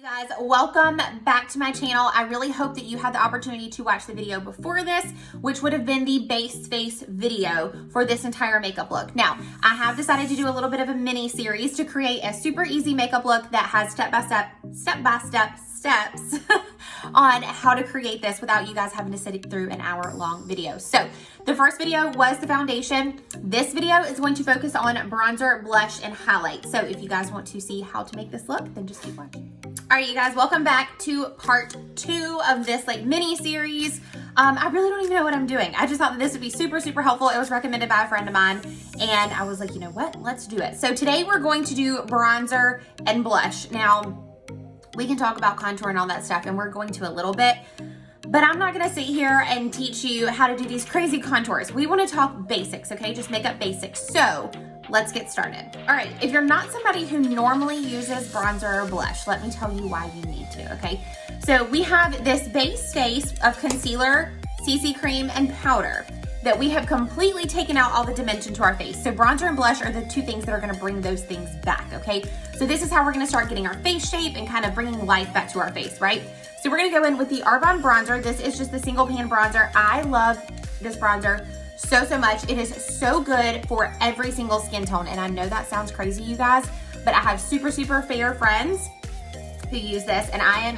Guys, welcome back to my channel. I really hope that you had the opportunity to watch the video before this, which would have been the base face video for this entire makeup look. Now, I have decided to do a little bit of a mini series to create a super easy makeup look that has step-by-step steps on how to create this without you guys having to sit through an hour-long video. So the first video was the foundation. This video is going to focus on bronzer, blush, and highlight. So if you guys want to see how to make this look, then just keep watching. All right, you guys, welcome back to part 2 of this mini series. I really don't even know what I'm doing. I just thought that this would be super, super helpful. It was recommended by a friend of mine, and I was like, you know what? Let's do it. So today we're going to do bronzer and blush. Now, we can talk about contour and all that stuff, and we're going to a little bit, but I'm not gonna sit here and teach you how to do these crazy contours. We wanna talk basics, okay? Just makeup basics. So let's get started. All right, if you're not somebody who normally uses bronzer or blush, let me tell you why you need to, okay? So we have this base face of concealer, CC cream, and powder that we have completely taken out all the dimension to our face. So bronzer and blush are the two things that are gonna bring those things back, okay? So this is how we're gonna start getting our face shape and kind of bringing life back to our face, right? So we're gonna go in with the Arbonne bronzer. This is just the single pan bronzer. I love this bronzer so much. It is so good for every single skin tone. And I know that sounds crazy, you guys, but I have super, super fair friends who use this, and I am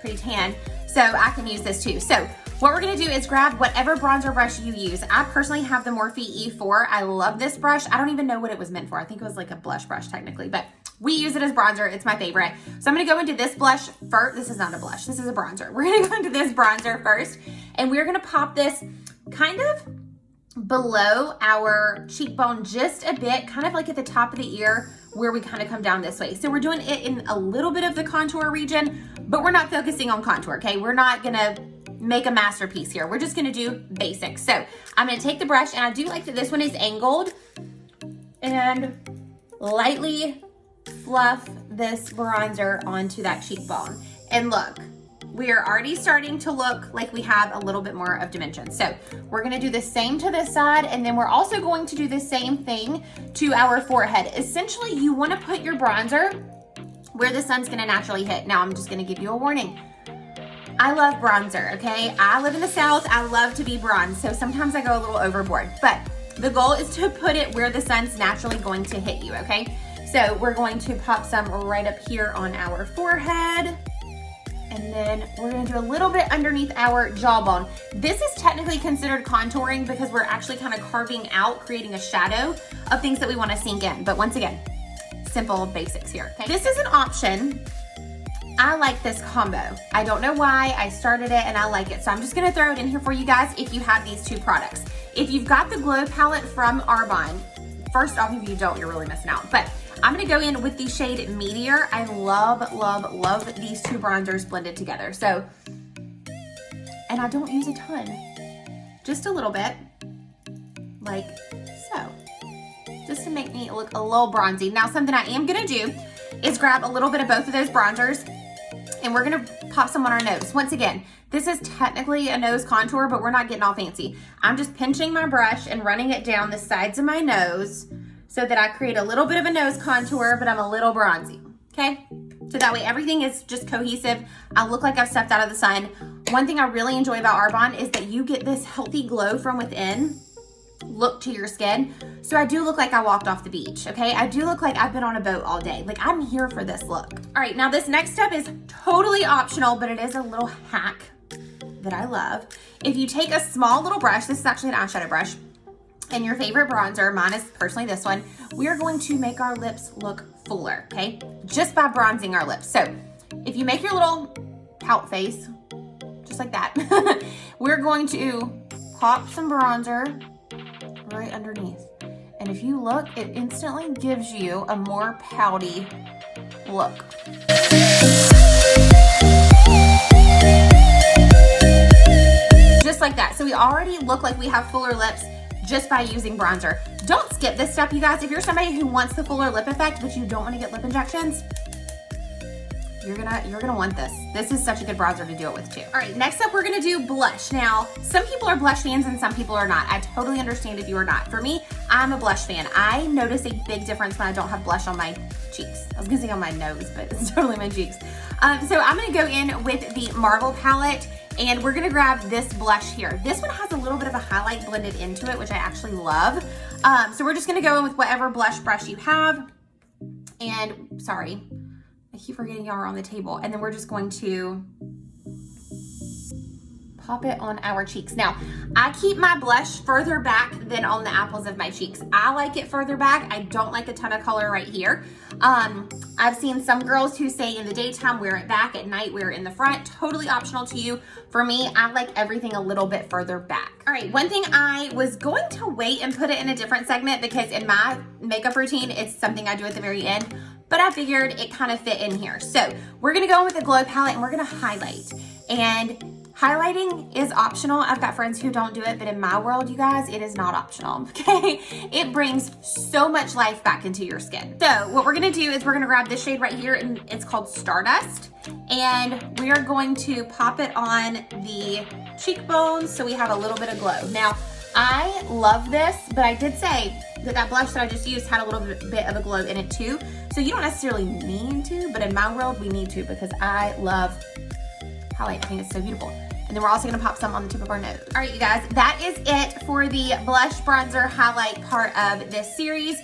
pretty tan, so I can use this too. So what we're gonna do is grab whatever bronzer brush you use. I personally have the Morphe E4. I love this brush. I don't even know what it was meant for. I think it was like a blush brush technically, but we use it as bronzer. It's my favorite. So I'm gonna go into this blush first. This is not a blush, this is a bronzer. We're gonna go into this bronzer first, and we're gonna pop this kind of below our cheekbone just a bit, kind of like at the top of the ear where we kind of come down this way. So we're doing it in a little bit of the contour region, but we're not focusing on contour, okay? We're not gonna make a masterpiece here. We're just gonna do basics. So I'm gonna take the brush, and I do like that this one is angled, and lightly fluff this bronzer onto that cheekbone. And look, we are already starting to look like we have a little bit more of dimension. So we're gonna do the same to this side, and then we're also going to do the same thing to our forehead. Essentially, you wanna put your bronzer where the sun's gonna naturally hit. Now, I'm just gonna give you a warning. I love bronzer, okay? I live in the South, I love to be bronzed, so sometimes I go a little overboard, but the goal is to put it where the sun's naturally going to hit you, okay? So we're going to pop some right up here on our forehead, and then we're gonna do a little bit underneath our jawbone. This is technically considered contouring because we're actually kind of carving out, creating a shadow of things that we wanna sink in. But once again, simple basics here, okay? This is an option. I like this combo. I don't know why, I started it and I like it. So I'm just gonna throw it in here for you guys if you have these two products. If you've got the Glow palette from Arbonne, first off, if you don't, you're really missing out. But I'm gonna go in with the shade Meteor. I love, love, love these two bronzers blended together. So, and I don't use a ton, just a little bit, like so, just to make me look a little bronzy. Now, something I am gonna do is grab a little bit of both of those bronzers, and we're gonna pop some on our nose. Once again, this is technically a nose contour, but we're not getting all fancy. I'm just pinching my brush and running it down the sides of my nose so that I create a little bit of a nose contour, but I'm a little bronzy, okay? So that way everything is just cohesive. I look like I've stepped out of the sun. One thing I really enjoy about Arbonne is that you get this healthy glow from within look to your skin. So I do look like I walked off the beach, okay? I do look like I've been on a boat all day. Like, I'm here for this look. All right, now this next step is totally optional, but it is a little hack that I love. If you take a small little brush, this is actually an eyeshadow brush, and your favorite bronzer, mine is personally this one, we are going to make our lips look fuller, okay? Just by bronzing our lips. So if you make your little pout face, just like that, we're going to pop some bronzer right underneath. And if you look, it instantly gives you a more pouty look. Just like that. So we already look like we have fuller lips just by using bronzer. Don't skip this step, you guys. If you're somebody who wants the fuller lip effect, but you don't want to get lip injections, you're gonna want this. This is such a good bronzer to do it with too. All right, next up we're gonna do blush. Now, some people are blush fans and some people are not. I totally understand if you are not. For me, I'm a blush fan. I notice a big difference when I don't have blush on my cheeks. I was gonna say on my nose, but it's totally my cheeks. So I'm gonna go in with the Marble palette, and we're gonna grab this blush here. This one has a little bit of a highlight blended into it, which I actually love. So we're just gonna go in with whatever blush brush you have. And sorry, I keep forgetting y'all are on the table. And then we're just going to pop it on our cheeks. Now, I keep my blush further back than on the apples of my cheeks. I like it further back. I don't like a ton of color right here. I've seen some girls who say in the daytime, wear it back, at night, wear it in the front. Totally optional to you. For me, I like everything a little bit further back. All right, one thing I was going to wait and put it in a different segment because in my makeup routine, it's something I do at the very end, but I figured it kind of fit in here. So we're gonna go in with the Glow palette and we're gonna highlight. And highlighting is optional. I've got friends who don't do it, but in my world, you guys, it is not optional, okay? It brings so much life back into your skin. So what we're gonna do is we're gonna grab this shade right here, and it's called Stardust. And we are going to pop it on the cheekbones so we have a little bit of glow. Now, I love this, but I did say that that blush that I just used had a little bit of a glow in it too. So you don't necessarily need to, but in my world, we need to because I love highlight. I think it's so beautiful. And then we're also gonna pop some on the tip of our nose. All right, you guys, that is it for the blush, bronzer, highlight part of this series.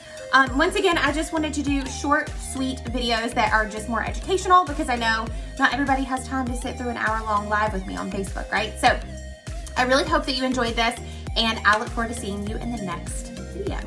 Once again, I just wanted to do short, sweet videos that are just more educational because I know not everybody has time to sit through an hour-long live with me on Facebook, right? So I really hope that you enjoyed this, and I look forward to seeing you in the next video.